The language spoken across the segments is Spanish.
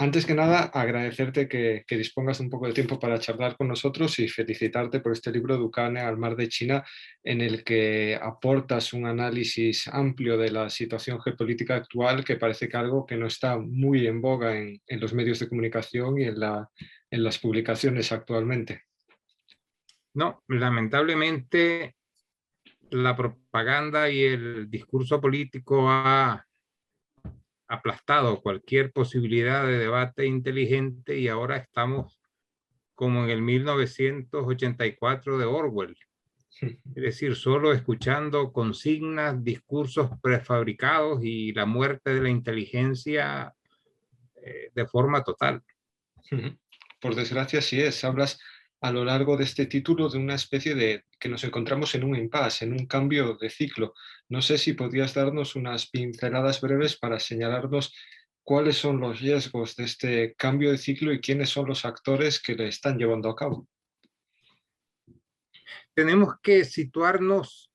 Antes que nada, agradecerte que dispongas un poco de tiempo para charlar con nosotros y felicitarte por este libro Ducane al mar de China, en el que aportas un análisis amplio de la situación geopolítica actual, que parece que algo que no está muy en boga en los medios de comunicación y en las publicaciones actualmente. No, lamentablemente la propaganda y el discurso político ha aplastado cualquier posibilidad de debate inteligente y ahora estamos como en el 1984 de Orwell. Es decir, solo escuchando consignas, discursos prefabricados y la muerte de la inteligencia de forma total. Por desgracia, sí es. Hablas a lo largo de este título de una especie de que nos encontramos en un impasse, en un cambio de ciclo. No sé si podrías darnos unas pinceladas breves para señalarnos cuáles son los riesgos de este cambio de ciclo y quiénes son los actores que le están llevando a cabo. Tenemos que situarnos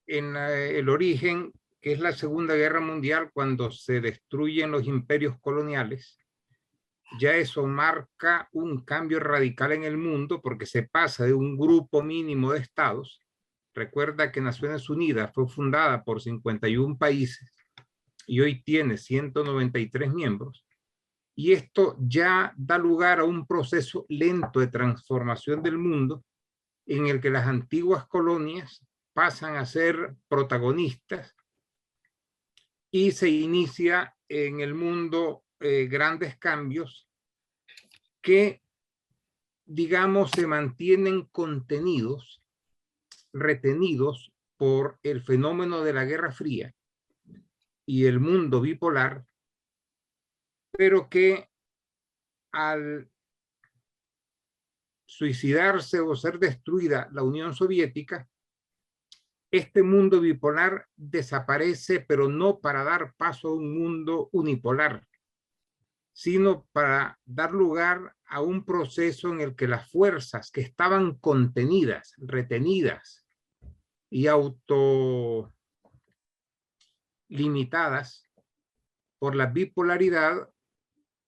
en el origen, que es la Segunda Guerra Mundial, cuando se destruyen los imperios coloniales. Ya eso marca un cambio radical en el mundo porque se pasa de un grupo mínimo de estados. Recuerda que Naciones Unidas fue fundada por 51 países y hoy tiene 193 miembros. Y esto ya da lugar a un proceso lento de transformación del mundo en el que las antiguas colonias pasan a ser protagonistas y se inicia en el mundo grandes cambios que, digamos, se mantienen contenidos, retenidos por el fenómeno de la Guerra Fría y el mundo bipolar, pero que al suicidarse o ser destruida la Unión Soviética, este mundo bipolar desaparece, pero no para dar paso a un mundo unipolar, sino para dar lugar a un proceso en el que las fuerzas que estaban contenidas, retenidas y autolimitadas por la bipolaridad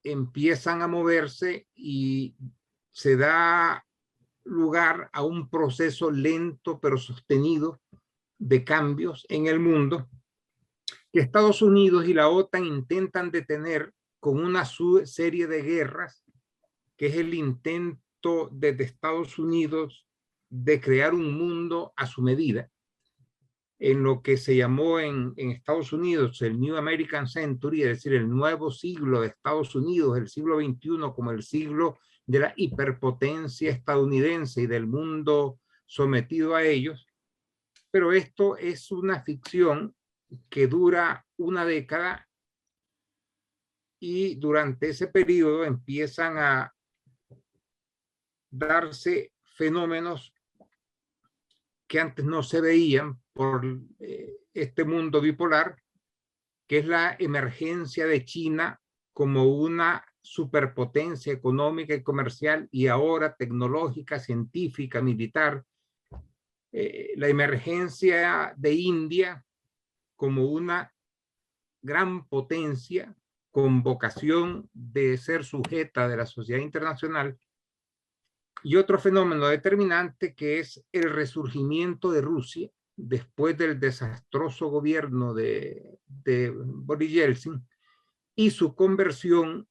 empiezan a moverse y se da lugar a un proceso lento pero sostenido de cambios en el mundo que Estados Unidos y la OTAN intentan detener con una serie de guerras, que es el intento desde Estados Unidos de crear un mundo a su medida, en lo que se llamó en Estados Unidos el New American Century, es decir, el nuevo siglo de Estados Unidos, el siglo XXI como el siglo de la hiperpotencia estadounidense y del mundo sometido a ellos. Pero esto es una ficción que dura una década y durante ese periodo empiezan a darse fenómenos que antes no se veían por este mundo bipolar, que es la emergencia de China como una superpotencia económica y comercial y ahora tecnológica, científica, militar, la emergencia de India como una gran potencia con vocación de ser sujeta de la sociedad internacional, y otro fenómeno determinante que es el resurgimiento de Rusia después del desastroso gobierno de Boris Yeltsin y su conversión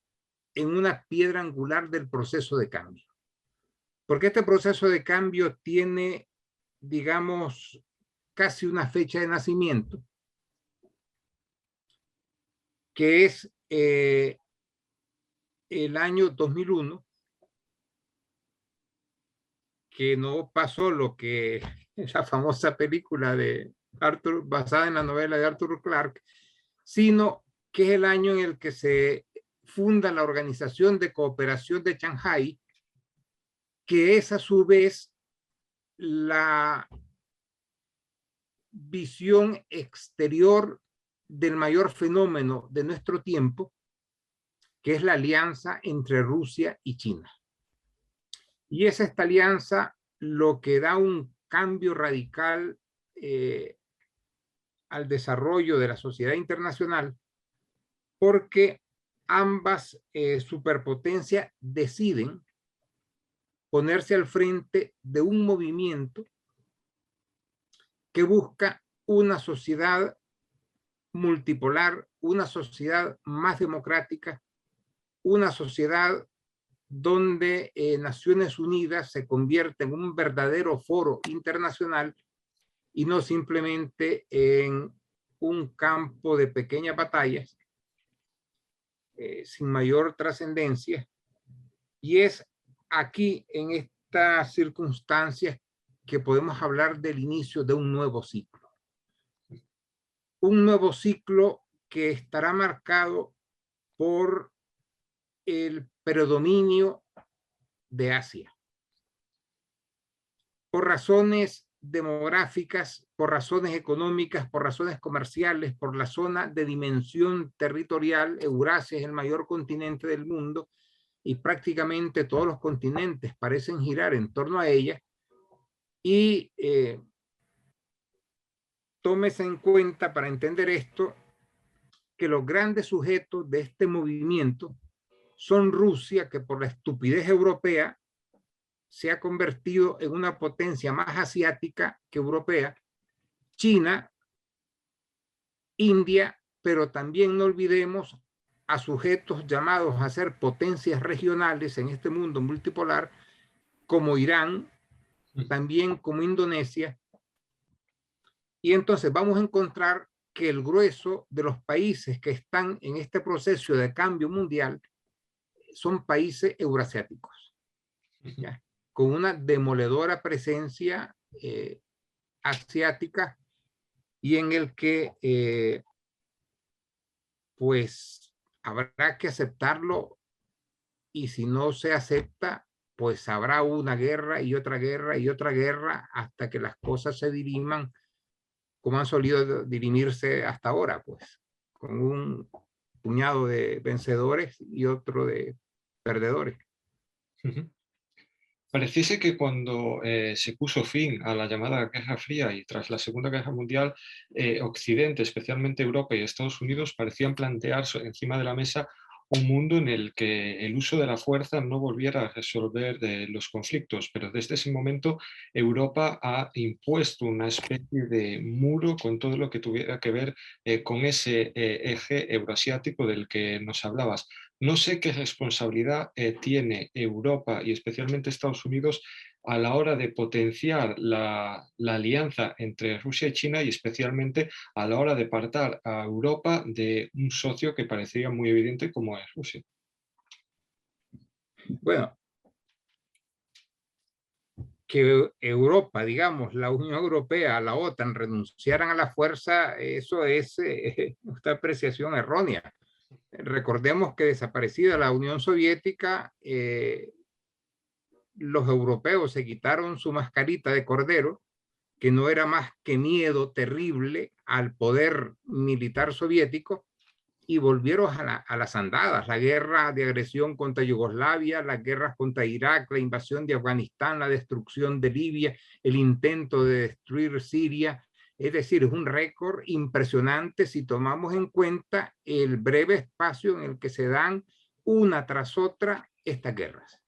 en una piedra angular del proceso de cambio. Porque este proceso de cambio tiene, digamos, casi una fecha de nacimiento, que es el año 2001, que no pasó lo que esa famosa película de Arthur, basada en la novela de Arthur Clarke, sino que es el año en el que se funda la Organización de Cooperación de Shanghái, que es a su vez la visión exterior del mayor fenómeno de nuestro tiempo, que es la alianza entre Rusia y China. Y es esta alianza lo que da un cambio radical al desarrollo de la sociedad internacional, porque ambas superpotencias deciden ponerse al frente de un movimiento que busca una sociedad multipolar, una sociedad más democrática, una sociedad donde Naciones Unidas se convierte en un verdadero foro internacional y no simplemente en un campo de pequeñas batallas sin mayor trascendencia. Y es aquí, en estas circunstancias, que podemos hablar del inicio de un nuevo ciclo. Un nuevo ciclo que estará marcado por el predominio de Asia. Por razones demográficas, por razones económicas, por razones comerciales, por la zona de dimensión territorial. Eurasia es el mayor continente del mundo y prácticamente todos los continentes parecen girar en torno a ella. Y tómese en cuenta para entender esto que los grandes sujetos de este movimiento son Rusia, que por la estupidez europea se ha convertido en una potencia más asiática que europea, China, India, pero también no olvidemos a sujetos llamados a ser potencias regionales en este mundo multipolar, como Irán, también como Indonesia. Y entonces vamos a encontrar que el grueso de los países que están en este proceso de cambio mundial son países eurasiáticos, ¿ya? Con una demoledora presencia asiática, y en el que pues habrá que aceptarlo, y si no se acepta, pues habrá una guerra y otra guerra y otra guerra hasta que las cosas se diriman como han solido dirimirse hasta ahora, pues, con un puñado de vencedores y otro de perdedores. Pareciese que cuando se puso fin a la llamada Guerra Fría y tras la Segunda Guerra Mundial, Occidente, especialmente Europa y Estados Unidos, parecían plantear encima de la mesa un mundo en el que el uso de la fuerza no volviera a resolver los conflictos, pero desde ese momento Europa ha impuesto una especie de muro con todo lo que tuviera que ver con ese eje euroasiático del que nos hablabas. No sé qué responsabilidad tiene Europa y especialmente Estados Unidos a la hora de potenciar la alianza entre Rusia y China, y especialmente a la hora de apartar a Europa de un socio que parecía muy evidente como es Rusia. Bueno, que Europa, digamos, la Unión Europea, la OTAN, renunciaran a la fuerza, eso es una apreciación errónea. Recordemos que desaparecida la Unión Soviética, los europeos se quitaron su mascarita de cordero, que no era más que miedo terrible al poder militar soviético, y volvieron a las andadas. La guerra de agresión contra Yugoslavia, las guerras contra Irak, la invasión de Afganistán, la destrucción de Libia, el intento de destruir Siria. Es decir, es un récord impresionante si tomamos en cuenta el breve espacio en el que se dan una tras otra estas guerras.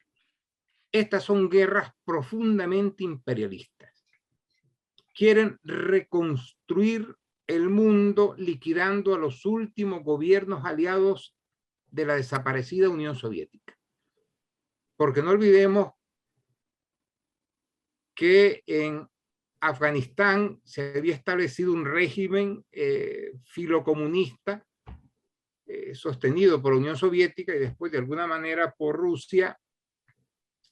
Estas son guerras profundamente imperialistas. Quieren reconstruir el mundo liquidando a los últimos gobiernos aliados de la desaparecida Unión Soviética. Porque no olvidemos que en Afganistán se había establecido un régimen filocomunista sostenido por la Unión Soviética y después de alguna manera por Rusia,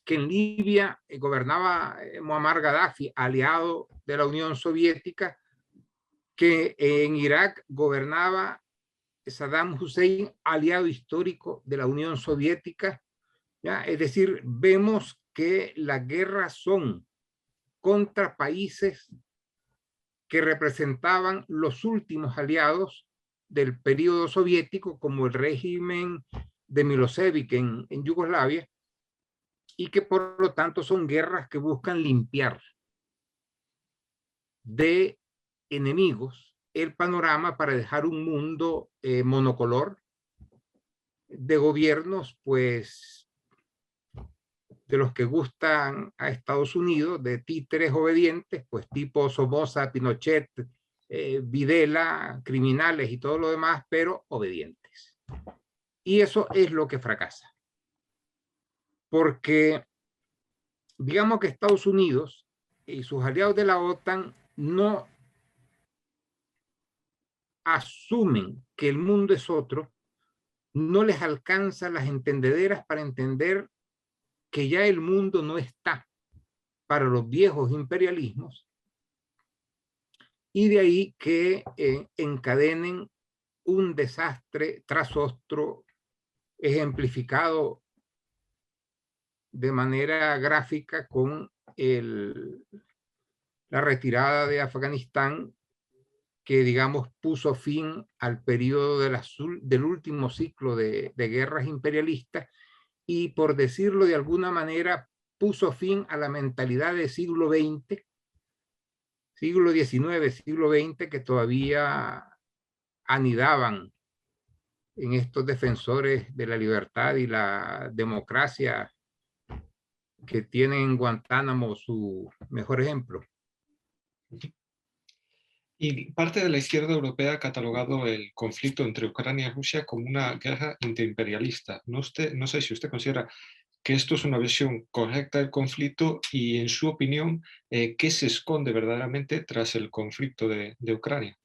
que en Libia gobernaba Muammar Gaddafi, aliado de la Unión Soviética, que en Irak gobernaba Saddam Hussein, aliado histórico de la Unión Soviética, ¿ya? Es decir, vemos que las guerras son contra países que representaban los últimos aliados del periodo soviético, como el régimen de Milosevic en Yugoslavia, y que por lo tanto son guerras que buscan limpiar de enemigos el panorama para dejar un mundo monocolor, de gobiernos, pues, de los que gustan a Estados Unidos, de títeres obedientes, pues tipo Somoza, Pinochet, Videla, criminales y todo lo demás, pero obedientes. Y eso es lo que fracasa. Porque digamos que Estados Unidos y sus aliados de la OTAN no asumen que el mundo es otro, no les alcanza las entendederas para entender que ya el mundo no está para los viejos imperialismos, y de ahí que encadenen un desastre tras otro, ejemplificado de manera gráfica con la retirada de Afganistán, que, digamos, puso fin al periodo del último ciclo de guerras imperialistas y, por decirlo de alguna manera, puso fin a la mentalidad del siglo XX, siglo XIX, siglo XX, que todavía anidaban en estos defensores de la libertad y la democracia que tienen en Guantánamo su mejor ejemplo. Y parte de la izquierda europea ha catalogado el conflicto entre Ucrania y Rusia como una guerra interimperialista. No sé si usted considera que esto es una versión correcta del conflicto y, en su opinión, ¿qué se esconde verdaderamente tras el conflicto de Ucrania?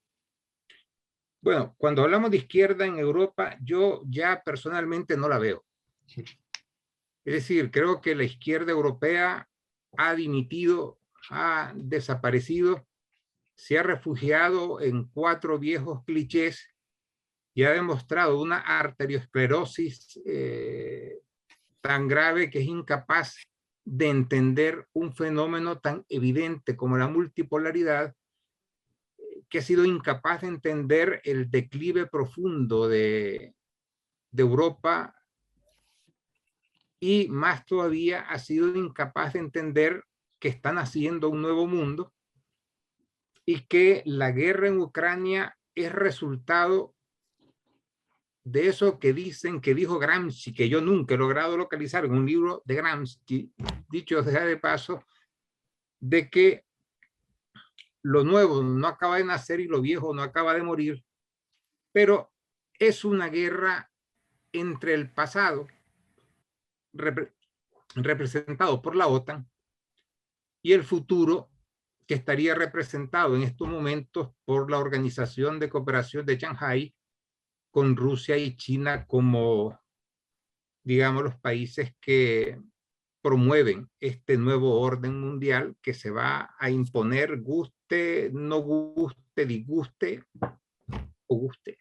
Bueno, cuando hablamos de izquierda en Europa, yo ya personalmente no la veo. Es decir, creo que la izquierda europea ha dimitido, ha desaparecido, se ha refugiado en 4 viejos clichés y ha demostrado una arteriosclerosis tan grave que es incapaz de entender un fenómeno tan evidente como la multipolaridad, que ha sido incapaz de entender el declive profundo de Europa, y más todavía ha sido incapaz de entender que están haciendo un nuevo mundo y que la guerra en Ucrania es resultado de eso que dicen que dijo Gramsci, que yo nunca he logrado localizar en un libro de Gramsci, dicho sea de paso, de que lo nuevo no acaba de nacer y lo viejo no acaba de morir, pero es una guerra entre el pasado, representado por la OTAN, y el futuro, que estaría representado en estos momentos por la Organización de Cooperación de Shanghái, con Rusia y China como, digamos, los países que promueven este nuevo orden mundial que se va a imponer, guste, no guste, disguste o guste.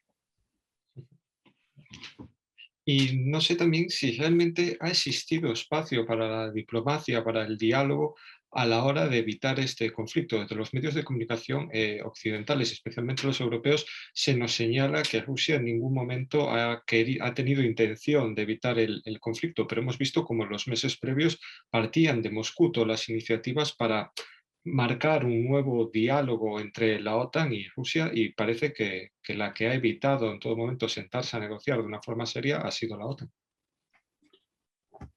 Y no sé también si realmente ha existido espacio para la diplomacia, para el diálogo, a la hora de evitar este conflicto. Desde los medios de comunicación occidentales, especialmente los europeos, se nos señala que Rusia en ningún momento ha tenido intención de evitar el conflicto, pero hemos visto como en los meses previos partían de Moscú todas las iniciativas para marcar un nuevo diálogo entre la OTAN y Rusia, y parece que la que ha evitado en todo momento sentarse a negociar de una forma seria ha sido la OTAN.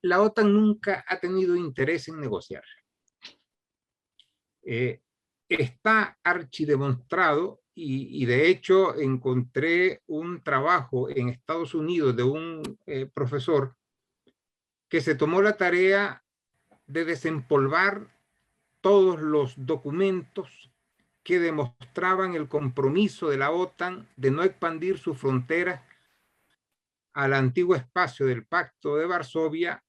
La OTAN nunca ha tenido interés en negociar. Está archidemostrado, y de hecho encontré un trabajo en Estados Unidos de un profesor que se tomó la tarea de desempolvar todos los documentos que demostraban el compromiso de la OTAN de no expandir sus fronteras al antiguo espacio del Pacto de Varsovia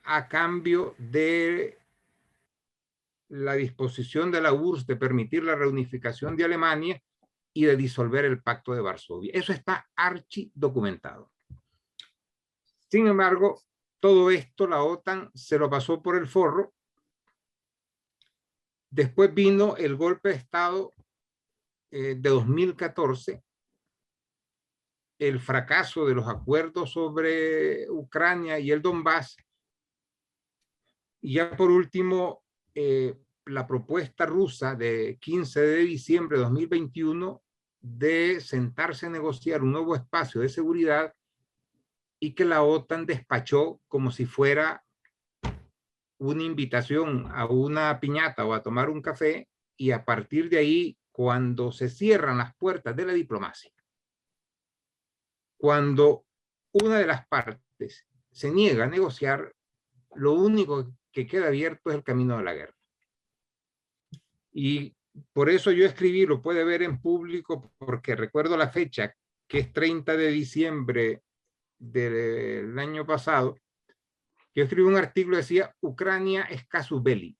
a cambio de la disposición de la URSS de permitir la reunificación de Alemania y de disolver el Pacto de Varsovia. Eso está archidocumentado. Sin embargo, todo esto la OTAN se lo pasó por el forro. Después vino el golpe de Estado de 2014, el fracaso de los acuerdos sobre Ucrania y el Donbass, y ya por último la propuesta rusa de 15 de diciembre de 2021 de sentarse a negociar un nuevo espacio de seguridad y que la OTAN despachó como si fuera una invitación a una piñata o a tomar un café, y a partir de ahí, cuando se cierran las puertas de la diplomacia, cuando una de las partes se niega a negociar, lo único que queda abierto es el camino de la guerra. Y por eso yo escribí, lo puede ver en público, porque recuerdo la fecha, que es 30 de diciembre del año pasado. Yo escribí un artículo que decía: Ucrania es casus belli.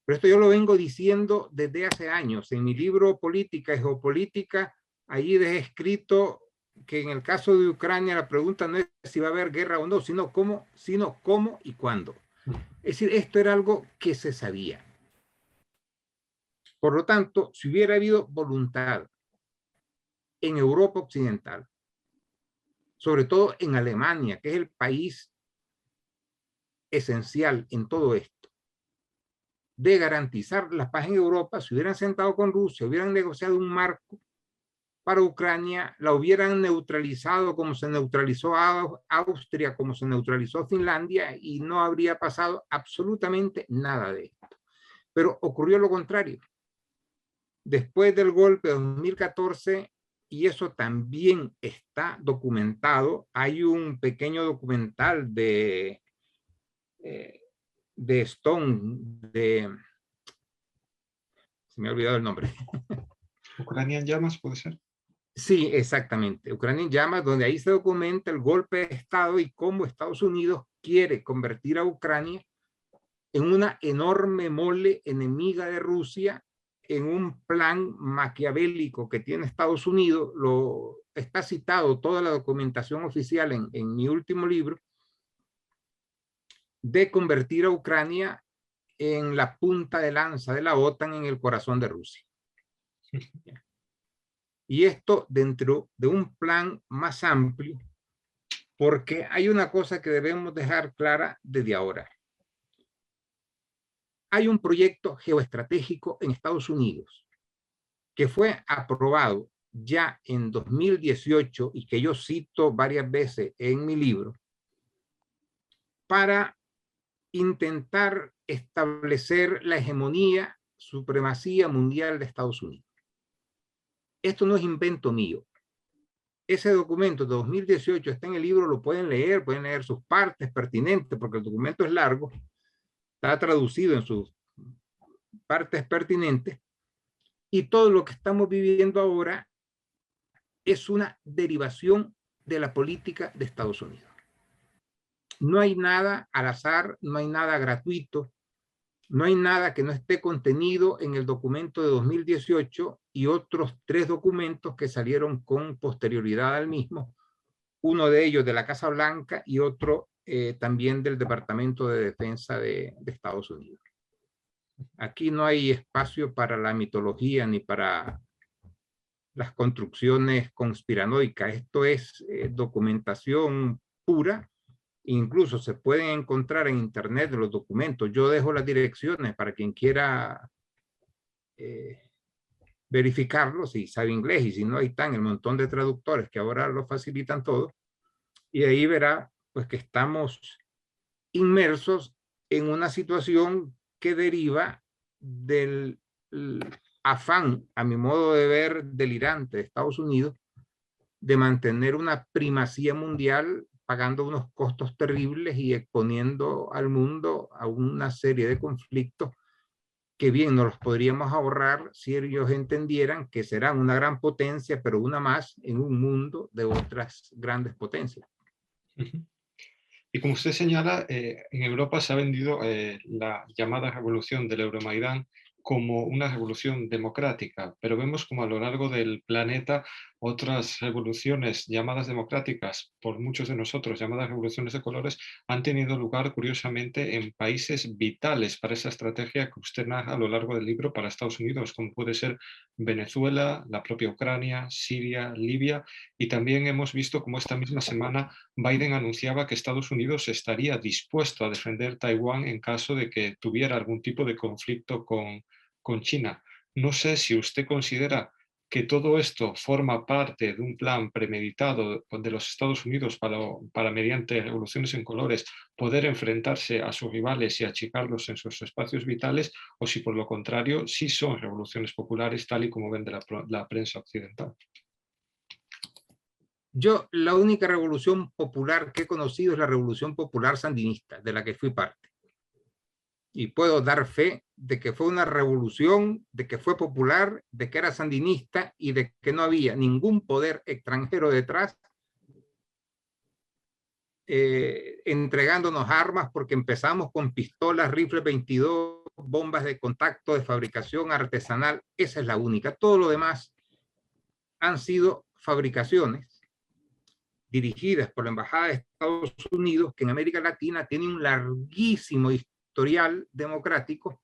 Pero esto yo lo vengo diciendo desde hace años. En mi libro Política y Geopolítica, allí dejé escrito que en el caso de Ucrania la pregunta no es si va a haber guerra o no, sino cómo y cuándo. Es decir, esto era algo que se sabía. Por lo tanto, si hubiera habido voluntad en Europa Occidental, sobre todo en Alemania, que es el país esencial en todo esto, de garantizar la paz en Europa, se hubieran sentado con Rusia, hubieran negociado un marco para Ucrania, la hubieran neutralizado como se neutralizó Austria, como se neutralizó Finlandia, y no habría pasado absolutamente nada de esto. Pero ocurrió lo contrario. Después del golpe de 2014, y eso también está documentado, hay un pequeño documental de Stone, se me ha olvidado el nombre. ¿Ucrania en llamas puede ser? Sí, exactamente. Ucrania en llamas, donde ahí se documenta el golpe de Estado y cómo Estados Unidos quiere convertir a Ucrania en una enorme mole enemiga de Rusia, en un plan maquiavélico que tiene Estados Unidos. Lo está citado toda la documentación oficial en mi último libro, de convertir a Ucrania en la punta de lanza de la OTAN en el corazón de Rusia. Y esto dentro de un plan más amplio, porque hay una cosa que debemos dejar clara desde ahora. Hay un proyecto geoestratégico en Estados Unidos que fue aprobado ya en 2018 y que yo cito varias veces en mi libro, para intentar establecer la hegemonía, supremacía mundial de Estados Unidos. Esto no es invento mío. Ese documento de 2018 está en el libro, lo pueden leer sus partes pertinentes, porque el documento es largo, está traducido en sus partes pertinentes, y todo lo que estamos viviendo ahora es una derivación de la política de Estados Unidos. No hay nada al azar, no hay nada gratuito, no hay nada que no esté contenido en el documento de 2018 y otros 3 documentos que salieron con posterioridad al mismo, uno de ellos de la Casa Blanca y otro también del Departamento de Defensa de Estados Unidos. Aquí no hay espacio para la mitología ni para las construcciones conspiranoicas. Esto es documentación pura. Incluso se pueden encontrar en internet los documentos. Yo dejo las direcciones para quien quiera verificarlo, si sabe inglés, y si no, ahí están el montón de traductores que ahora lo facilitan todo. Y ahí verá pues que estamos inmersos en una situación que deriva del afán, a mi modo de ver, delirante de Estados Unidos, de mantener una primacía mundial, pagando unos costos terribles y exponiendo al mundo a una serie de conflictos que bien nos los podríamos ahorrar si ellos entendieran que serán una gran potencia, pero una más en un mundo de otras grandes potencias. Y como usted señala, en Europa se ha vendido la llamada revolución del Euromaidán como una revolución democrática, pero vemos como a lo largo del planeta otras revoluciones llamadas democráticas, por muchos de nosotros llamadas revoluciones de colores, han tenido lugar curiosamente en países vitales para esa estrategia que usted narra a lo largo del libro para Estados Unidos, como puede ser Venezuela, la propia Ucrania, Siria, Libia, y también hemos visto como esta misma semana Biden anunciaba que Estados Unidos estaría dispuesto a defender Taiwán en caso de que tuviera algún tipo de conflicto con China. No sé si usted considera que todo esto forma parte de un plan premeditado de los Estados Unidos para mediante revoluciones en colores, poder enfrentarse a sus rivales y achicarlos en sus espacios vitales, o si por lo contrario sí son revoluciones populares tal y como vende la prensa occidental. Yo, la única revolución popular que he conocido es la Revolución Popular Sandinista, de la que fui parte. Y puedo dar fe de que fue una revolución, de que fue popular, de que era sandinista y de que no había ningún poder extranjero detrás entregándonos armas, porque empezamos con pistolas, rifles 22, bombas de contacto de fabricación artesanal. Esa es la única. Todo lo demás han sido fabricaciones dirigidas por la Embajada de Estados Unidos, que en América Latina tiene un larguísimo historial democrático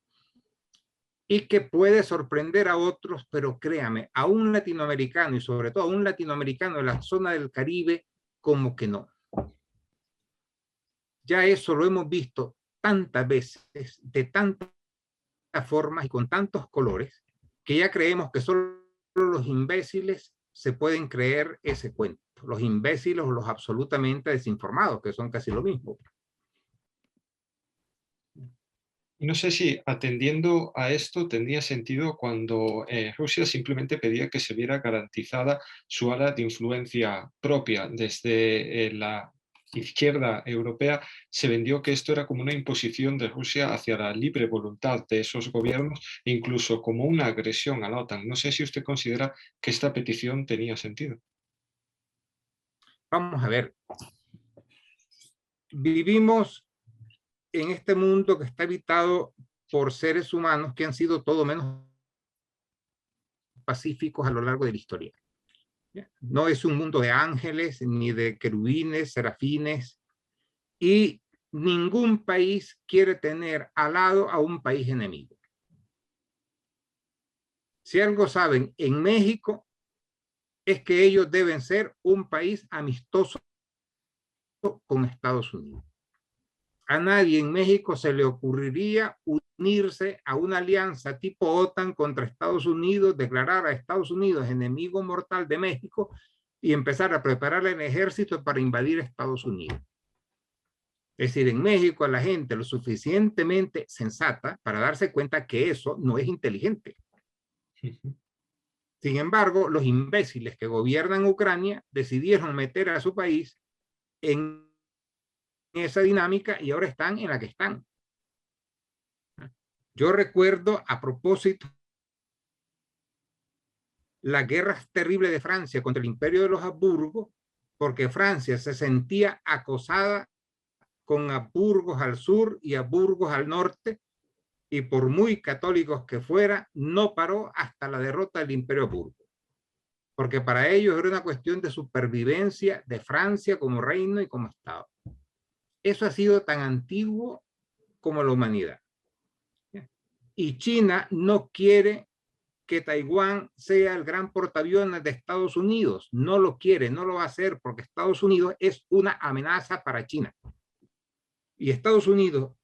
y que puede sorprender a otros, pero créame, a un latinoamericano y sobre todo a un latinoamericano de la zona del Caribe, como que no. Ya eso lo hemos visto tantas veces, de tantas formas y con tantos colores, que ya creemos que solo los imbéciles se pueden creer ese cuento. Los imbéciles o los absolutamente desinformados, que son casi lo mismo. No sé si atendiendo a esto tendría sentido cuando Rusia simplemente pedía que se viera garantizada su área de influencia propia. Desde la izquierda europea se vendió que esto era como una imposición de Rusia hacia la libre voluntad de esos gobiernos e incluso como una agresión a la OTAN. No sé si usted considera que esta petición tenía sentido. Vamos a ver. Vivimos en este mundo que está habitado por seres humanos que han sido todo menos pacíficos a lo largo de la historia. No es un mundo de ángeles, ni de querubines, serafines, y ningún país quiere tener al lado a un país enemigo. Si algo saben, en México es que ellos deben ser un país amistoso con Estados Unidos. A nadie en México se le ocurriría unirse a una alianza tipo OTAN contra Estados Unidos, declarar a Estados Unidos enemigo mortal de México y empezar a preparar el ejército para invadir Estados Unidos. Es decir, en México a la gente lo suficientemente sensata para darse cuenta que eso no es inteligente. Sin embargo, los imbéciles que gobiernan Ucrania decidieron meter a su país en esa dinámica y ahora están en la que están. Yo recuerdo, a propósito, las guerras terribles de Francia contra el Imperio de los Habsburgo, porque Francia se sentía acosada con Habsburgos al sur y Habsburgos al norte, y por muy católicos que fuera, no paró hasta la derrota del Imperio Habsburgo, porque para ellos era una cuestión de supervivencia de Francia como reino y como Estado. Eso ha sido tan antiguo como la humanidad. Y China no quiere que Taiwán sea el gran portaaviones de Estados Unidos. No lo quiere, no lo va a hacer, porque Estados Unidos es una amenaza para China. Y Estados Unidos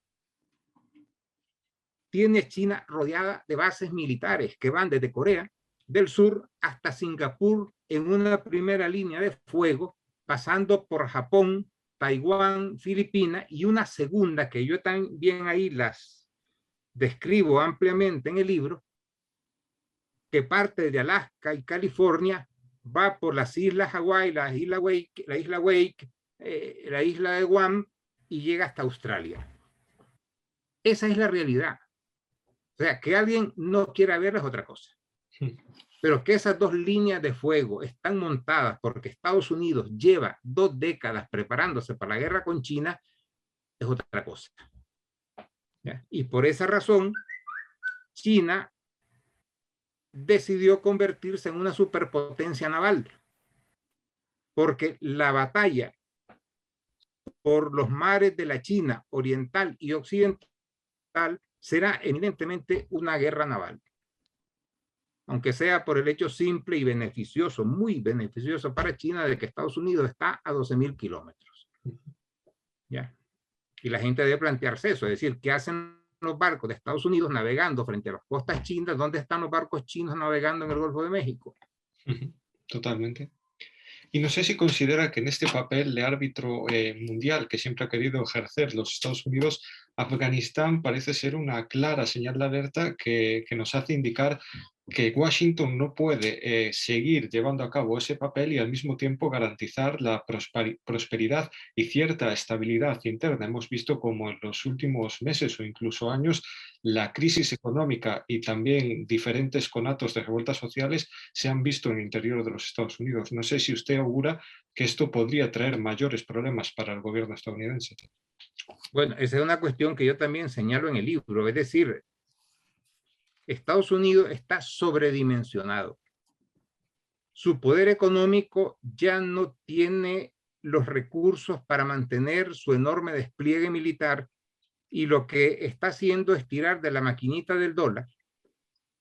tiene China rodeada de bases militares que van desde Corea del Sur hasta Singapur en una primera línea de fuego, pasando por Japón, Taiwán, Filipinas, y una segunda que yo también ahí las describo ampliamente en el libro, que parte de Alaska y California, va por las islas Hawái, la isla Wake, la isla de Guam, y llega hasta Australia. Esa es la realidad. O sea, que alguien no quiera verla es otra cosa. Pero que esas dos líneas de fuego están montadas porque Estados Unidos lleva 2 décadas preparándose para la guerra con China es otra cosa. ¿Ya? Y por esa razón, China decidió convertirse en una superpotencia naval, porque la batalla por los mares de la China oriental y occidental será eminentemente una guerra naval, aunque sea por el hecho simple y beneficioso, muy beneficioso para China, de que Estados Unidos está a 12.000 kilómetros. ¿Ya? Y la gente debe plantearse eso, es decir, ¿qué hacen los barcos de Estados Unidos navegando frente a las costas chinas? ¿Dónde están los barcos chinos navegando en el Golfo de México? Ujú, totalmente. Y no sé si considera que en este papel de árbitro mundial que siempre ha querido ejercer los Estados Unidos, Afganistán parece ser una clara señal de alerta que nos hace indicar que Washington no puede seguir llevando a cabo ese papel y al mismo tiempo garantizar la prosperidad y cierta estabilidad interna. Hemos visto como en los últimos meses o incluso años la crisis económica y también diferentes conatos de revueltas sociales se han visto en el interior de los Estados Unidos. No sé si usted augura que esto podría traer mayores problemas para el gobierno estadounidense. Bueno, esa es una cuestión que yo también señalo en el libro, es decir, Estados Unidos está sobredimensionado. Su poder económico ya no tiene los recursos para mantener su enorme despliegue militar y lo que está haciendo es tirar de la maquinita del dólar,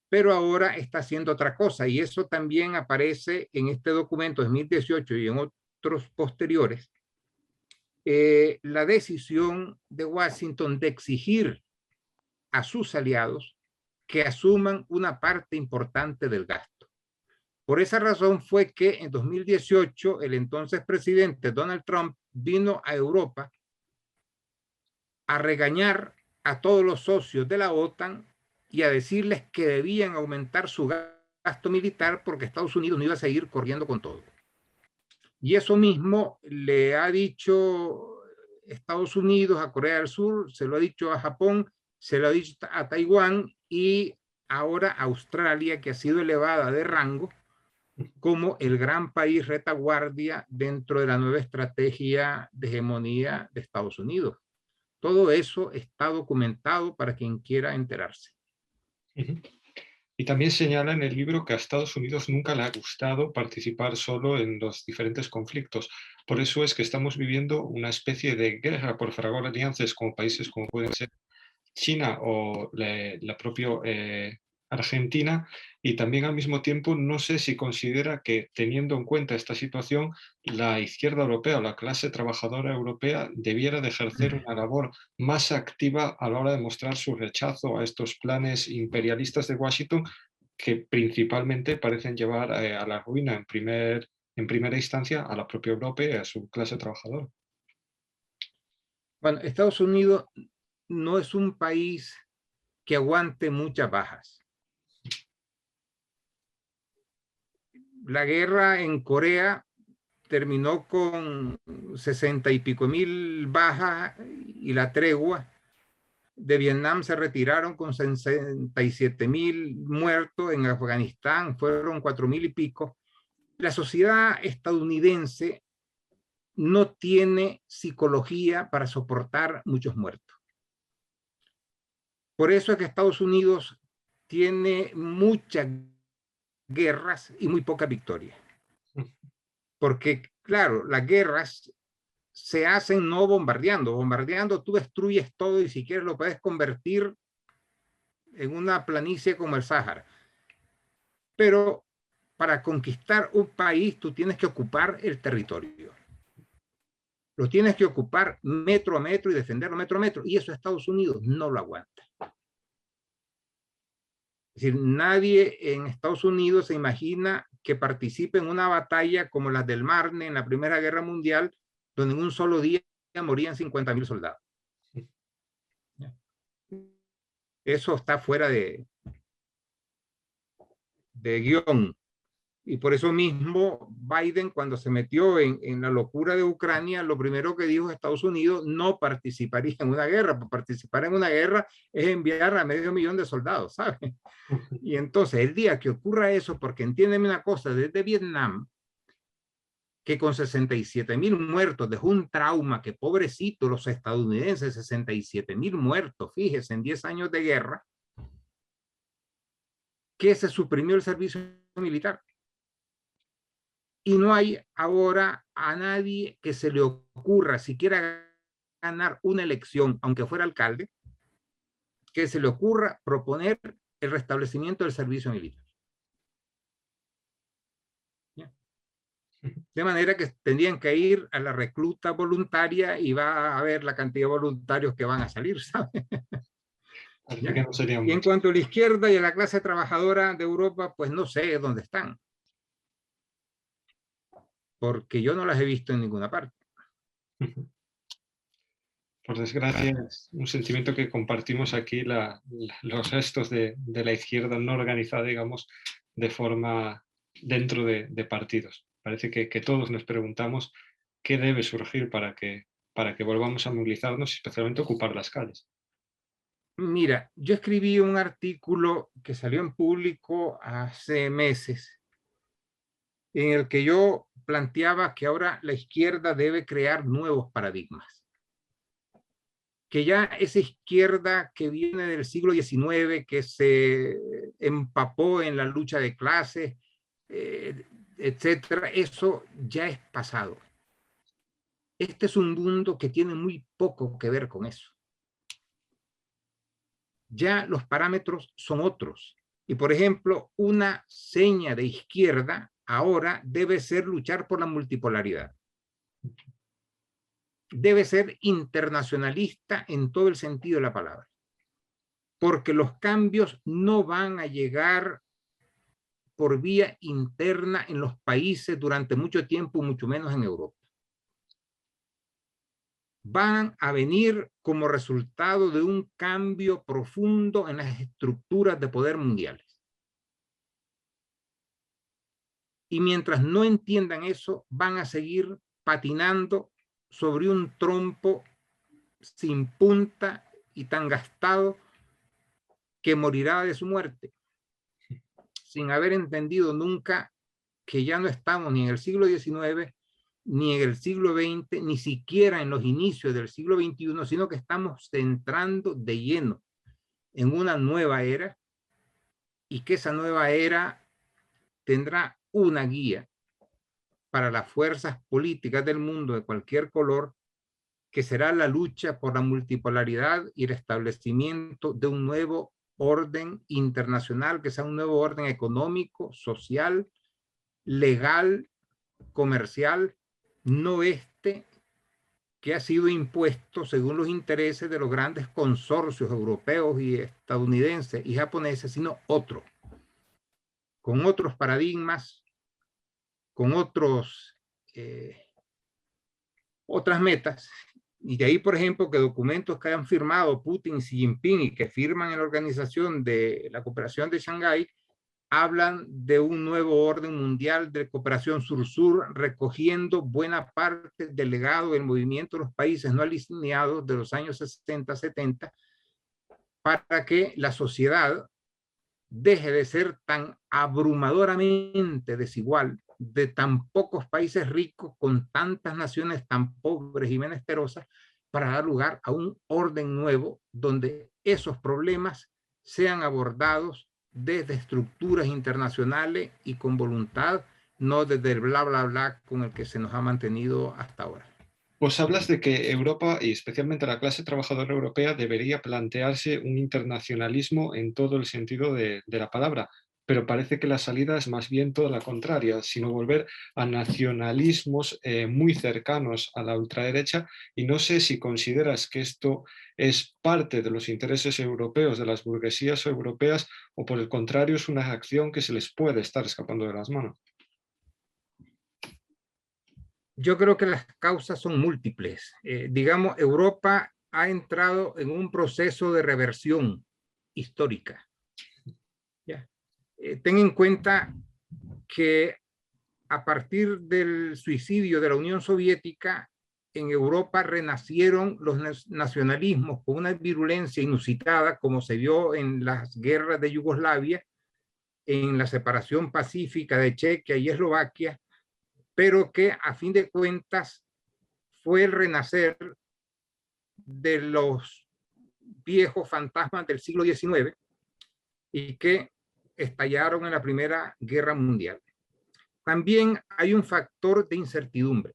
pero ahora está haciendo otra cosa y eso también aparece en este documento de 2018 y en otros posteriores. La decisión de Washington de exigir a sus aliados que asuman una parte importante del gasto. Por esa razón fue que en 2018 el entonces presidente Donald Trump vino a Europa a regañar a todos los socios de la OTAN y a decirles que debían aumentar su gasto militar porque Estados Unidos no iba a seguir corriendo con todo. Y eso mismo le ha dicho Estados Unidos a Corea del Sur, se lo ha dicho a Japón, se lo ha dicho a Taiwán y ahora a Australia, que ha sido elevada de rango como el gran país retaguardia dentro de la nueva estrategia de hegemonía de Estados Unidos. Todo eso está documentado para quien quiera enterarse. Uh-huh. Y también señala en el libro que a Estados Unidos nunca le ha gustado participar solo en los diferentes conflictos. Por eso es que estamos viviendo una especie de guerra por fraguar alianzas con países como pueden ser China o la propia Argentina, y también al mismo tiempo no sé si considera que, teniendo en cuenta esta situación, la izquierda europea o la clase trabajadora europea debiera de ejercer una labor más activa a la hora de mostrar su rechazo a estos planes imperialistas de Washington que principalmente parecen llevar a la ruina en primera instancia a la propia Europa y a su clase trabajadora. Bueno, Estados Unidos no es un país que aguante muchas bajas. La guerra en Corea terminó con 60 y pico mil bajas y la tregua. De Vietnam se retiraron con 67.000 muertos, en Afganistán fueron 4.000 y pico. La sociedad estadounidense no tiene psicología para soportar muchos muertos. Por eso es que Estados Unidos tiene muchas guerras y muy poca victoria. Porque, claro, las guerras se hacen no bombardeando. Bombardeando tú destruyes todo y si quieres lo puedes convertir en una planicie como el Sáhara. Pero para conquistar un país tú tienes que ocupar el territorio. Lo tienes que ocupar metro a metro y defenderlo metro a metro. Y eso Estados Unidos no lo aguanta. Es decir, nadie en Estados Unidos se imagina que participe en una batalla como la del Marne en la Primera Guerra Mundial, donde en un solo día morían 50.000 soldados. Eso está fuera de guión. Y por eso mismo Biden, cuando se metió en la locura de Ucrania, lo primero que dijo Estados Unidos, no participaría en una guerra. Participar en una guerra es enviar a 500.000 de soldados, ¿sabes? Y entonces el día que ocurra eso, porque entiéndeme una cosa, desde Vietnam, que con 67.000 muertos dejó un trauma que pobrecito los estadounidenses, 67.000 muertos, fíjese, en 10 años de guerra, que se suprimió el servicio militar. Y no hay ahora a nadie que se le ocurra, si quiera ganar una elección, aunque fuera alcalde, que se le ocurra proponer el restablecimiento del servicio militar. De manera que tendrían que ir a la recluta voluntaria y va a ver la cantidad de voluntarios que van a salir, ¿sabes? Así que no sería y en mucho. cuanto a la izquierda y a la clase trabajadora de Europa, pues no sé dónde están. porque yo no las he visto en ninguna parte. Por desgracia, es un sentimiento que compartimos aquí los restos de la izquierda no organizada, digamos, de forma dentro de partidos. Parece que todos nos preguntamos qué debe surgir para que volvamos a movilizarnos y especialmente ocupar las calles. Mira, yo escribí un artículo que salió en público hace meses, en el que yo planteaba que ahora la izquierda debe crear nuevos paradigmas. Que ya esa izquierda que viene del siglo XIX, que se empapó en la lucha de clases, etcétera, eso ya es pasado. Este es un mundo que tiene muy poco que ver con eso. Ya los parámetros son otros. Y por ejemplo, una seña de izquierda ahora debe ser luchar por la multipolaridad. Debe ser internacionalista en todo el sentido de la palabra. Porque los cambios no van a llegar por vía interna en los países durante mucho tiempo, mucho menos en Europa. Van a venir como resultado de un cambio profundo en las estructuras de poder mundiales. Y mientras no entiendan eso, van a seguir patinando sobre un trompo sin punta y tan gastado que morirá de su muerte, sin haber entendido nunca que ya no estamos ni en el siglo XIX, ni en el siglo XX, ni siquiera en los inicios del siglo XXI, sino que estamos entrando de lleno en una nueva era, y que esa nueva era tendrá una guía para las fuerzas políticas del mundo de cualquier color, que será la lucha por la multipolaridad y el establecimiento de un nuevo orden internacional, que sea un nuevo orden económico, social, legal, comercial, no este que ha sido impuesto según los intereses de los grandes consorcios europeos y estadounidenses y japoneses, sino otro, con otros paradigmas, con otras metas. Y de ahí, por ejemplo, que documentos que hayan firmado Putin, Xi Jinping y que firman en la Organización de la Cooperación de Shanghái hablan de un nuevo orden mundial de cooperación sur-sur, recogiendo buena parte del legado del movimiento de los países no alineados de los años 60-70, para que la sociedad deje de ser tan abrumadoramente desigual, de tan pocos países ricos con tantas naciones tan pobres y menesterosas, para dar lugar a un orden nuevo donde esos problemas sean abordados desde estructuras internacionales y con voluntad, no desde el bla, bla, bla con el que se nos ha mantenido hasta ahora. Pues hablas de que Europa, y especialmente la clase trabajadora europea, debería plantearse un internacionalismo en todo el sentido de la palabra, pero parece que la salida es más bien toda la contraria, sino volver a nacionalismos muy cercanos a la ultraderecha, y no sé si consideras que esto es parte de los intereses europeos, de las burguesías europeas, o por el contrario es una acción que se les puede estar escapando de las manos. Yo creo que las causas son múltiples. Digamos, Europa ha entrado en un proceso de reversión histórica. ¿Ya? Ten en cuenta que a partir del suicidio de la Unión Soviética, en Europa renacieron los nacionalismos con una virulencia inusitada, como se vio en las guerras de Yugoslavia, en la separación pacífica de Chequia y Eslovaquia, pero que a fin de cuentas fue el renacer de los viejos fantasmas del siglo XIX y que estallaron en la Primera Guerra Mundial. También hay un factor de incertidumbre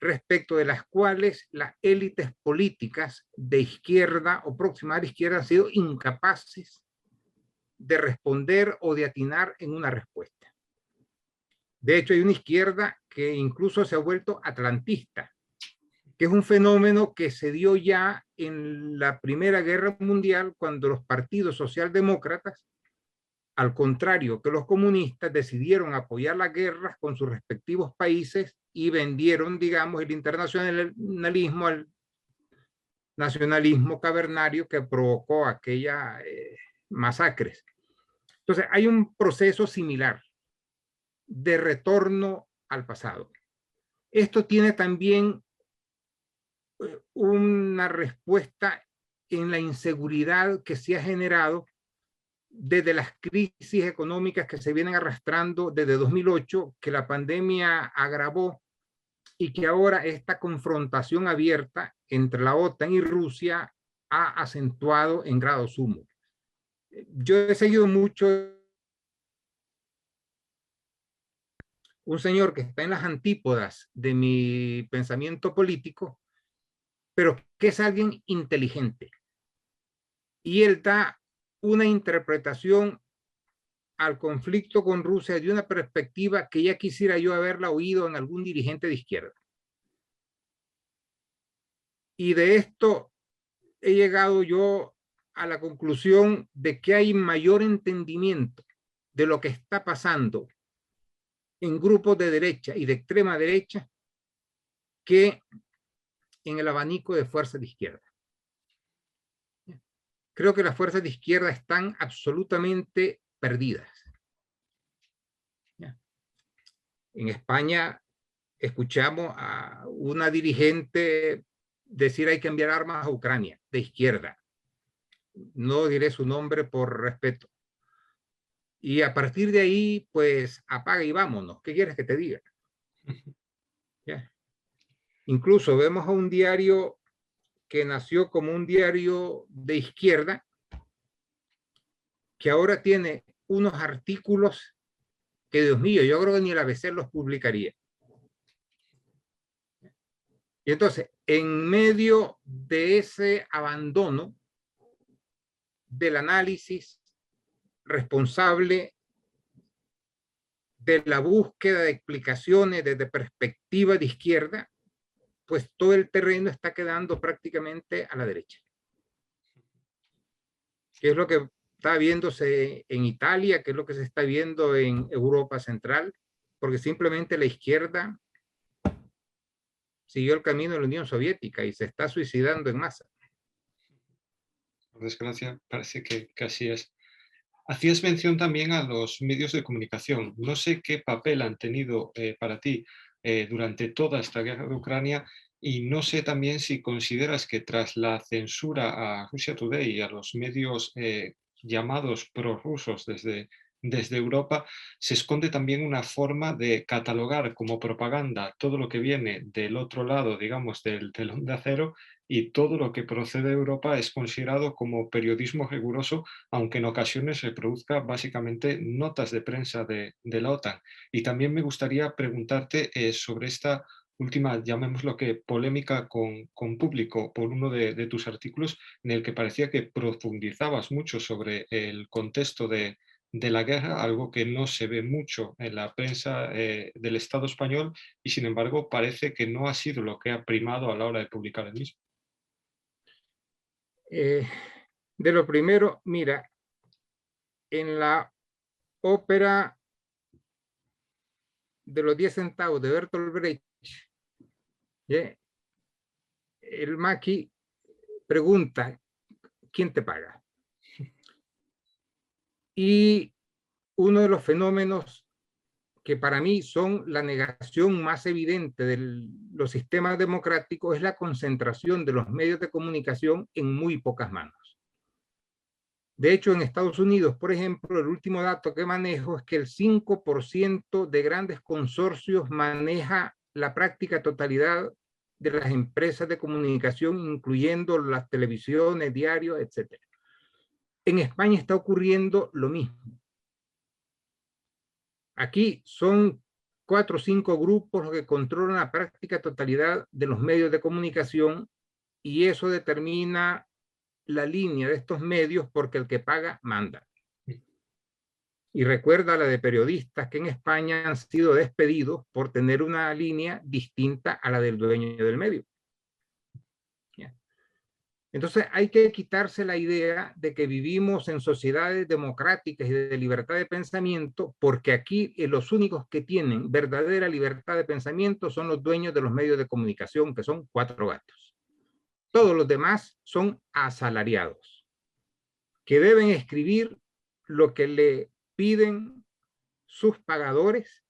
respecto de las cuales las élites políticas de izquierda o próxima a la izquierda han sido incapaces de responder o de atinar en una respuesta. De hecho, hay una izquierda que incluso se ha vuelto atlantista, que es un fenómeno que se dio ya en la Primera Guerra Mundial, cuando los partidos socialdemócratas Al contrario que los comunistas, decidieron apoyar las guerras con sus respectivos países y vendieron, digamos, el internacionalismo al nacionalismo cavernario que provocó aquellas masacres. Entonces, hay un proceso similar de retorno al pasado. Esto tiene también una respuesta en la inseguridad que se ha generado desde las crisis económicas que se vienen arrastrando desde 2008, que la pandemia agravó, y que ahora esta confrontación abierta entre la OTAN y Rusia ha acentuado en grado sumo. Yo he seguido mucho un señor que está en las antípodas de mi pensamiento político, pero que es alguien inteligente. Y él da una interpretación al conflicto con Rusia de una perspectiva que ya quisiera yo haberla oído en algún dirigente de izquierda. Y de esto he llegado yo a la conclusión de que hay mayor entendimiento de lo que está pasando en grupos de derecha y de extrema derecha que en el abanico de fuerzas de izquierda. Creo que las fuerzas de izquierda están absolutamente perdidas. En España escuchamos a una dirigente decir hay que enviar armas a Ucrania, de izquierda. No diré su nombre por respeto. Y a partir de ahí, pues apaga y vámonos. ¿Qué quieres que te diga? ¿Ya? Incluso vemos a un diario que nació como un diario de izquierda, que ahora tiene unos artículos que, Dios mío, yo creo que ni el ABC los publicaría. Y entonces, en medio de ese abandono del análisis responsable, de la búsqueda de explicaciones desde perspectiva de izquierda, pues todo el terreno está quedando prácticamente a la derecha. ¿Qué es lo que está viéndose en Italia? ¿Qué es lo que se está viendo en Europa Central? Porque simplemente la izquierda siguió el camino de la Unión Soviética y se está suicidando en masa. Por desgracia, parece que así es. Hacías mención también a los medios de comunicación. No sé qué papel han tenido para ti durante toda esta guerra de Ucrania, y no sé también si consideras que tras la censura a Russia Today y a los medios llamados prorrusos desde Europa, se esconde también una forma de catalogar como propaganda todo lo que viene del otro lado, digamos, del telón de acero, y todo lo que procede de Europa es considerado como periodismo riguroso, aunque en ocasiones se produzca básicamente notas de prensa de la OTAN. Y también me gustaría preguntarte sobre esta última, llamémoslo que, polémica con Público por uno de tus artículos, en el que parecía que profundizabas mucho sobre el contexto de la guerra, algo que no se ve mucho en la prensa del Estado español, y sin embargo parece que no ha sido lo que ha primado a la hora de publicar el mismo. De lo primero, mira, en la ópera de los 10 centavos de Bertolt Brecht, el Maki pregunta, ¿quién te paga? Y uno de los fenómenos que para mí son la negación más evidente de los sistemas democráticos es la concentración de los medios de comunicación en muy pocas manos. De hecho, en Estados Unidos, por ejemplo, el último dato que manejo es que el 5% de grandes consorcios maneja la práctica totalidad de las empresas de comunicación, incluyendo las televisiones, diarios, etc. En España está ocurriendo lo mismo. Aquí son 4 o 5 grupos los que controlan la práctica totalidad de los medios de comunicación, y eso determina la línea de estos medios, porque el que paga manda. Y recuerda la de periodistas que en España han sido despedidos por tener una línea distinta a la del dueño del medio. Entonces hay que quitarse la idea de que vivimos en sociedades democráticas y de libertad de pensamiento, porque aquí los únicos que tienen verdadera libertad de pensamiento son los dueños de los medios de comunicación, que son 4 gatos. Todos los demás son asalariados, que deben escribir lo que le piden sus pagadores,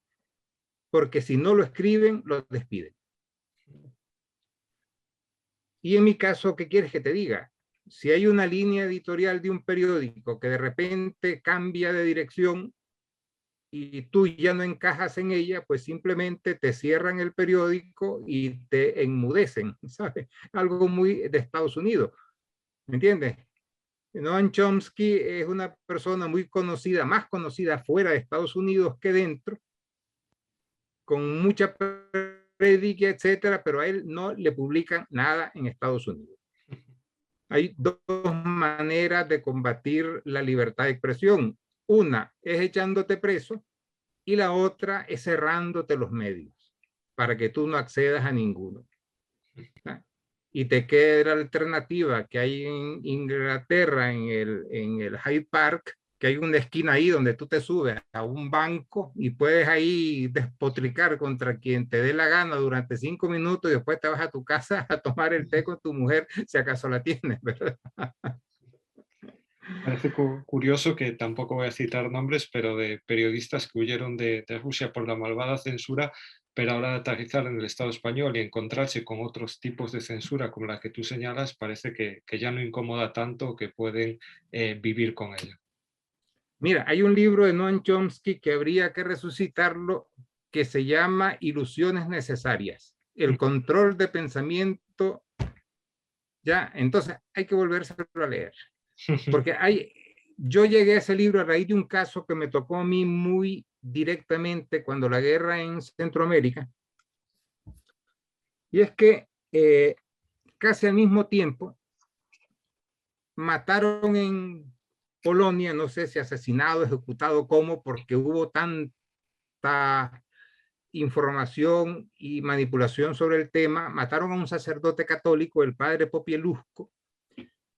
porque si no lo escriben, los despiden. Y en mi caso, ¿qué quieres que te diga? Si hay una línea editorial de un periódico que de repente cambia de dirección y tú ya no encajas en ella, pues simplemente te cierran el periódico y te enmudecen, ¿sabes? Algo muy de Estados Unidos, ¿me entiendes? Noam Chomsky es una persona muy conocida, más conocida fuera de Estados Unidos que dentro, con mucha prédica, etcétera, pero a él no le publican nada en Estados Unidos. Hay 2 maneras de combatir la libertad de expresión. Una es echándote preso y la otra es cerrándote los medios para que tú no accedas a ninguno. Y te queda la alternativa que hay en Inglaterra, en el Hyde Park, que hay una esquina ahí donde tú te subes a un banco y puedes ahí despotricar contra quien te dé la gana durante 5 minutos y después te vas a tu casa a tomar el té con tu mujer, si acaso la tienes, ¿verdad? Parece curioso que tampoco voy a citar nombres, pero de periodistas que huyeron de Rusia por la malvada censura, pero ahora aterrizar en el Estado español y encontrarse con otros tipos de censura como la que tú señalas, parece que ya no incomoda tanto, que pueden vivir con ella. Mira, hay un libro de Noam Chomsky que habría que resucitarlo, que se llama Ilusiones Necesarias, el control de pensamiento. Ya, entonces hay que volverse a leer, porque yo llegué a ese libro a raíz de un caso que me tocó a mí muy directamente cuando la guerra en Centroamérica, y es que casi al mismo tiempo mataron en Polonia, no sé si asesinado, ejecutado, cómo, porque hubo tanta información y manipulación sobre el tema, mataron a un sacerdote católico, el padre Popieluszko,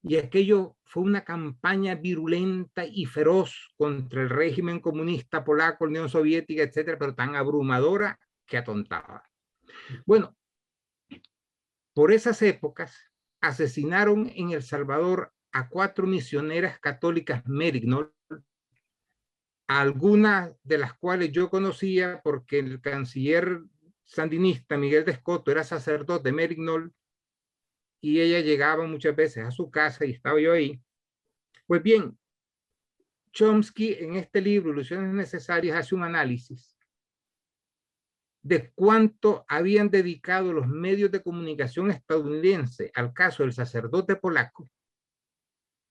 y aquello fue una campaña virulenta y feroz contra el régimen comunista polaco, Unión Soviética, etcétera, pero tan abrumadora que atontaba. Bueno, por esas épocas asesinaron en El Salvador a 4 misioneras católicas Merignol, algunas de las cuales yo conocía porque el canciller sandinista Miguel de Escoto era sacerdote de Merignol y ella llegaba muchas veces a su casa y estaba yo ahí. Pues bien, Chomsky en este libro, Ilusiones Necesarias, hace un análisis de cuánto habían dedicado los medios de comunicación estadounidenses al caso del sacerdote polaco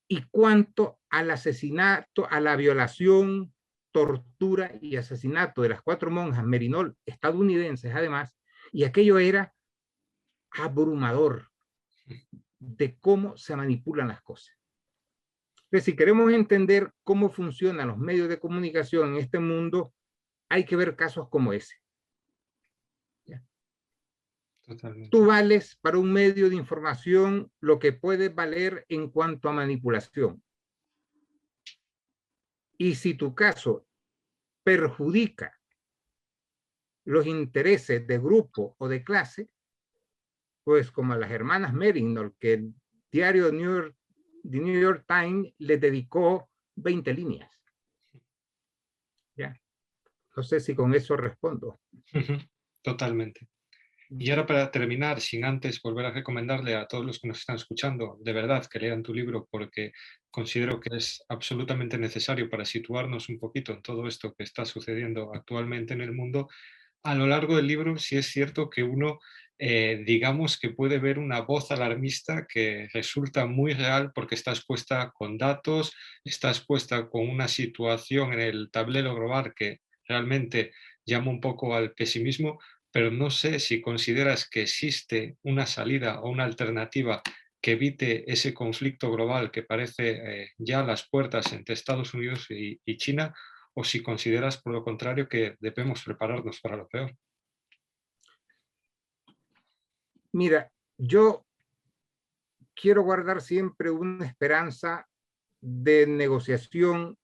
y cuánto al asesinato, a la violación, tortura y asesinato de las 4 monjas Merinol estadounidenses además, y aquello era abrumador de cómo se manipulan las cosas. Entonces, si queremos entender cómo funcionan los medios de comunicación en este mundo, hay que ver casos como ese. Totalmente. Tú vales para un medio de información lo que puedes valer en cuanto a manipulación. Y si tu caso perjudica los intereses de grupo o de clase, pues como a las hermanas Merignol, que el diario The New York Times le dedicó 20 líneas. ¿Ya? No sé si con eso respondo. Totalmente. Y ahora, para terminar, sin antes volver a recomendarle a todos los que nos están escuchando, de verdad, que lean tu libro, porque considero que es absolutamente necesario para situarnos un poquito en todo esto que está sucediendo actualmente en el mundo. A lo largo del libro sí es cierto que uno, digamos que puede ver una voz alarmista que resulta muy real porque está expuesta con datos, está expuesta con una situación en el tablero global que realmente llama un poco al pesimismo, pero no sé si consideras que existe una salida o una alternativa que evite ese conflicto global que parece ya a las puertas entre Estados Unidos y China, o si consideras por lo contrario que debemos prepararnos para lo peor. Mira, yo quiero guardar siempre una esperanza de negociación,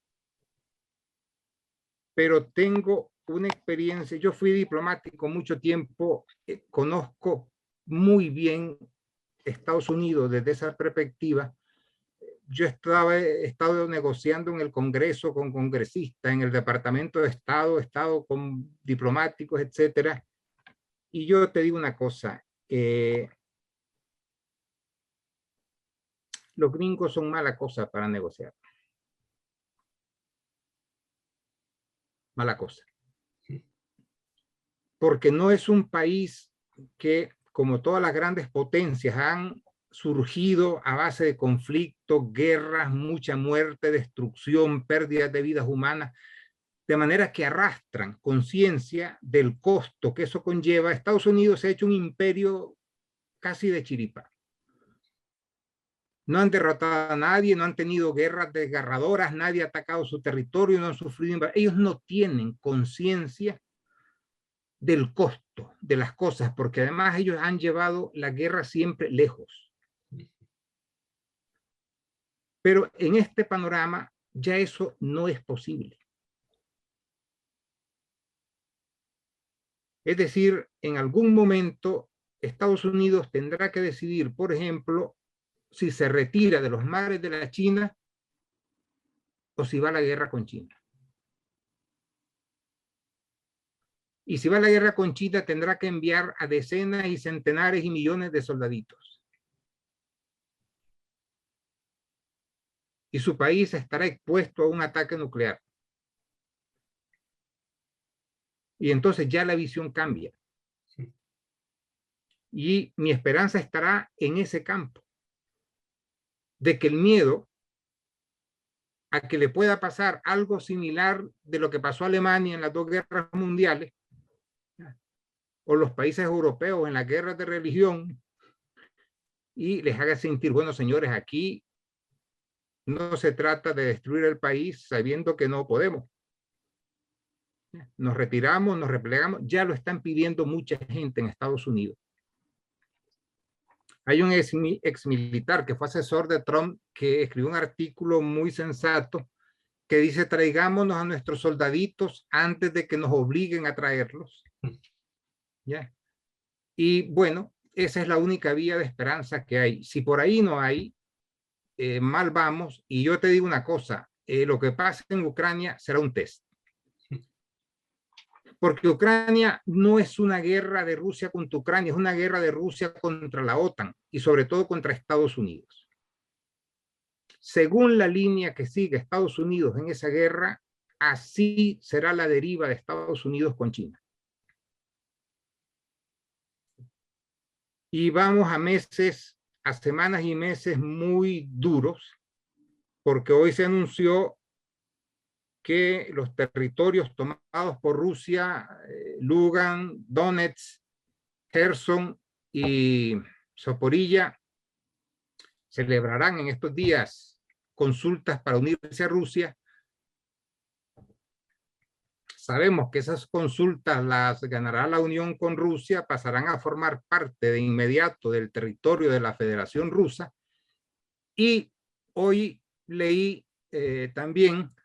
pero tengo una experiencia. Yo fui diplomático mucho tiempo, conozco muy bien Estados Unidos desde esa perspectiva. Yo he estado negociando en el Congreso con congresistas, en el Departamento de Estado, he estado con diplomáticos, etcétera. Y yo te digo una cosa, los gringos son mala cosa para negociar. Mala cosa. Porque no es un país que, como todas las grandes potencias, han surgido a base de conflictos, guerras, mucha muerte, destrucción, pérdidas de vidas humanas, de manera que arrastran conciencia del costo que eso conlleva. Estados Unidos se ha hecho un imperio casi de chiripa. No han derrotado a nadie, no han tenido guerras desgarradoras, nadie ha atacado su territorio, no han sufrido invasión. Ellos no tienen conciencia del costo de las cosas, porque además ellos han llevado la guerra siempre lejos. Pero en este panorama ya eso no es posible. Es decir, en algún momento Estados Unidos tendrá que decidir, por ejemplo, si se retira de los mares de la China o si va a la guerra con China. Y si va a la guerra con China, tendrá que enviar a decenas y centenares y millones de soldaditos. Y su país estará expuesto a un ataque nuclear. Y entonces ya la visión cambia. Y mi esperanza estará en ese campo, de que el miedo a que le pueda pasar algo similar de lo que pasó a Alemania en las dos guerras mundiales, o los países europeos en las guerras de religión, y les haga sentir, bueno, señores, aquí no se trata de destruir el país sabiendo que no podemos. Nos retiramos, nos replegamos, ya lo están pidiendo mucha gente en Estados Unidos. Hay un ex militar que fue asesor de Trump que escribió un artículo muy sensato que dice: traigámonos a nuestros soldaditos antes de que nos obliguen a traerlos. ¿Ya? Y bueno, esa es la única vía de esperanza que hay. Si por ahí no hay, mal vamos. Y yo te digo una cosa, lo que pasa en Ucrania será un test. Porque Ucrania no es una guerra de Rusia contra Ucrania, es una guerra de Rusia contra la OTAN y sobre todo contra Estados Unidos. Según la línea que sigue Estados Unidos en esa guerra, así será la deriva de Estados Unidos con China. Y vamos a meses, a semanas y meses muy duros, porque hoy se anunció que los territorios tomados por Rusia, Lugan, Donetsk, Kherson y Zaporilla, celebrarán en estos días consultas para unirse a Rusia. Sabemos que esas consultas las ganará la unión con Rusia, pasarán a formar parte de inmediato del territorio de la Federación Rusa. Y hoy leí también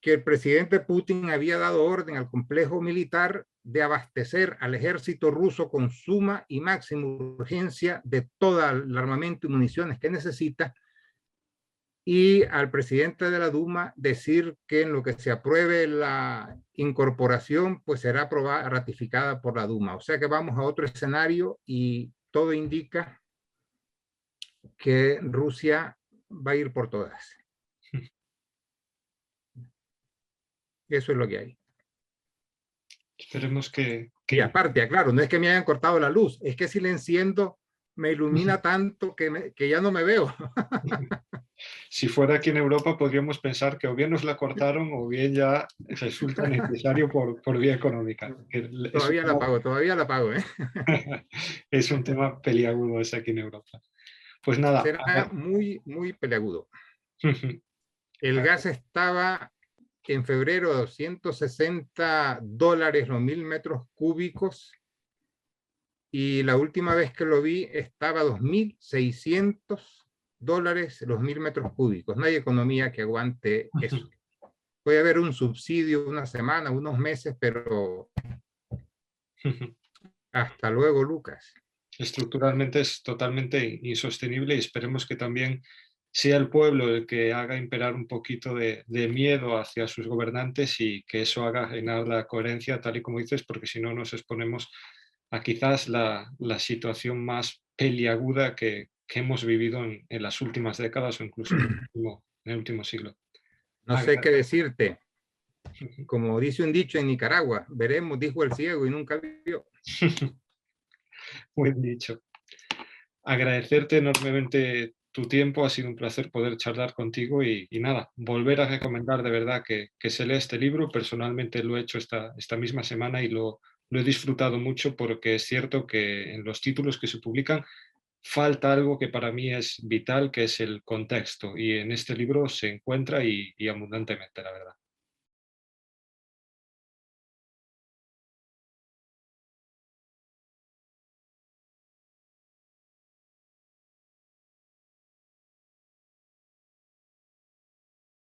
que el presidente Putin había dado orden al complejo militar de abastecer al ejército ruso con suma y máxima urgencia de todo el armamento y municiones que necesita, y al presidente de la Duma decir que en lo que se apruebe la incorporación, pues será ratificada por la Duma. O sea que vamos a otro escenario y todo indica que Rusia va a ir por todas. Eso es lo que hay. Esperemos que... Y aparte, claro, no es que me hayan cortado la luz, es que si la enciendo me ilumina tanto que ya no me veo. Si fuera aquí en Europa podríamos pensar que o bien nos la cortaron o bien ya resulta necesario por vía económica. Todavía la pago, ¿eh? Es un tema peliagudo ese aquí en Europa. Pues nada. Será muy, muy peliagudo. El gas estaba en febrero de $260 los 1.000 metros cúbicos. y la última vez que lo vi estaba a $2.600 los 1.000 metros cúbicos. No hay economía que aguante eso. Puede haber un subsidio una semana, unos meses, pero hasta luego, Lucas. Estructuralmente es totalmente insostenible y esperemos que también sea el pueblo el que haga imperar un poquito de miedo hacia sus gobernantes y que eso haga reinar la coherencia, tal y como dices, porque si no nos exponemos a quizás la situación más peliaguda que hemos vivido en las últimas décadas o incluso en el último siglo. No sé qué decirte. Como dice un dicho en Nicaragua, veremos, dijo el ciego y nunca vio. Buen dicho. Agradecerte enormemente tu tiempo, ha sido un placer poder charlar contigo y nada, volver a recomendar de verdad que se lea este libro. Personalmente lo he hecho esta misma semana y lo he disfrutado mucho porque es cierto que en los títulos que se publican falta algo que para mí es vital, que es el contexto y en este libro se encuentra y abundantemente, la verdad.